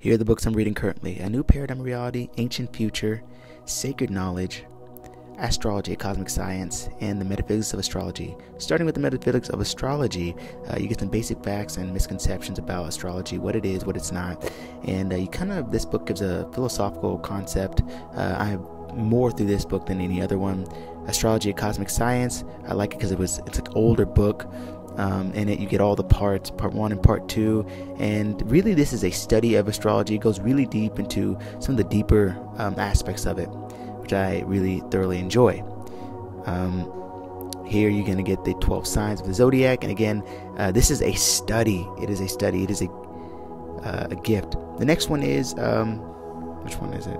Here are the books I'm reading currently: A New Paradigm of Reality, Ancient Future, Sacred Knowledge, Astrology, Cosmic Science, and the Metaphysics of Astrology. Starting with the Metaphysics of Astrology, you get some basic facts and misconceptions about astrology, what it is, what it's not, and this book gives a philosophical concept. I have more through this book than any other one. Astrology, Cosmic Science, I like it because it's an older book. In it you get all the parts, part 1 and part 2, and really this is a study of astrology. It goes really deep into some of the deeper aspects of it, which I really thoroughly enjoy. Here you're going to get the 12 signs of the zodiac, and again, this is a study. It is a study. It is a gift. The next one is which one is it?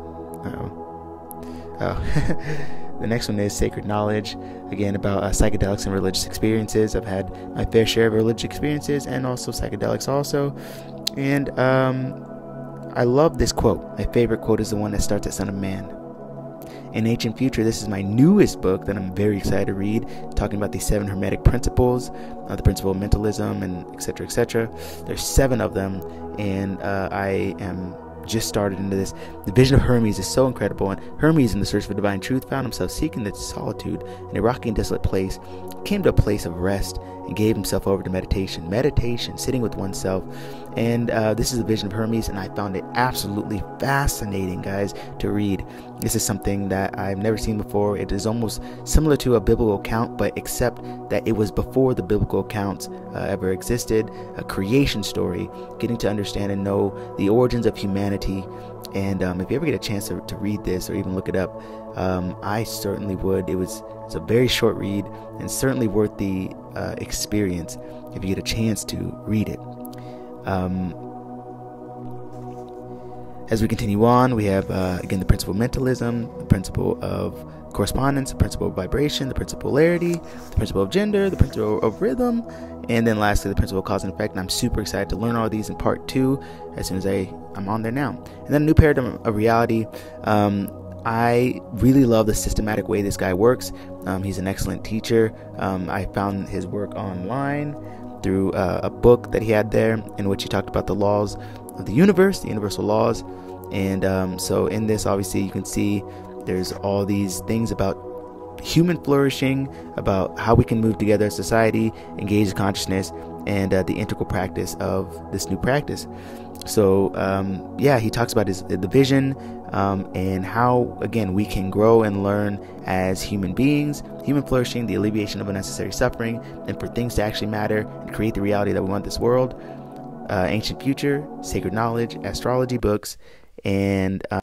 The next one is Sacred Knowledge, again about psychedelics and religious experiences. I've had my fair share of religious experiences and also psychedelics also, and I love this quote. My favorite quote is the one that starts at Son of Man. In Ancient Future, this is my newest book that I'm very excited to read, talking about the 7 Hermetic principles, the principle of mentalism, and etc., etc. There's 7 of them, and I am just started into this. The vision of Hermes is so incredible, and Hermes, in the search for divine truth, found himself seeking the solitude in a rocky and desolate place, came to a place of rest, and gave himself over to meditation, sitting with oneself. And this is the vision of Hermes, and I found it absolutely fascinating, guys, to read. This is something that I've never seen before. It is almost similar to a biblical account, but except that it was before the biblical accounts ever existed. A creation story, getting to understand and know the origins of humanity. And if you ever get a chance to read this or even look it up, I certainly would. It's a very short read, and certainly worth the experience if you get a chance to read it. As we continue on, we have again the principle of mentalism, the principle of correspondence, the principle of vibration, the principle of polarity, the principle of gender, the principle of rhythm, and then lastly the principle of cause and effect. And I'm super excited to learn all these in part 2 as soon as I'm on there now. And then A New Paradigm of Reality. I really love the systematic way this guy works. He's an excellent teacher. I found his work online through a book that he had there, in which he talked about the laws of the universe, the universal laws. And so in this, obviously, you can see there's all these things about human flourishing, about how we can move together as society, engage consciousness, and the integral practice of this new practice. So he talks about the vision and how, again, we can grow and learn as human beings, human flourishing, the alleviation of unnecessary suffering, and for things to actually matter and create the reality that we want this world. Ancient Future, Sacred Knowledge, Astrology books, and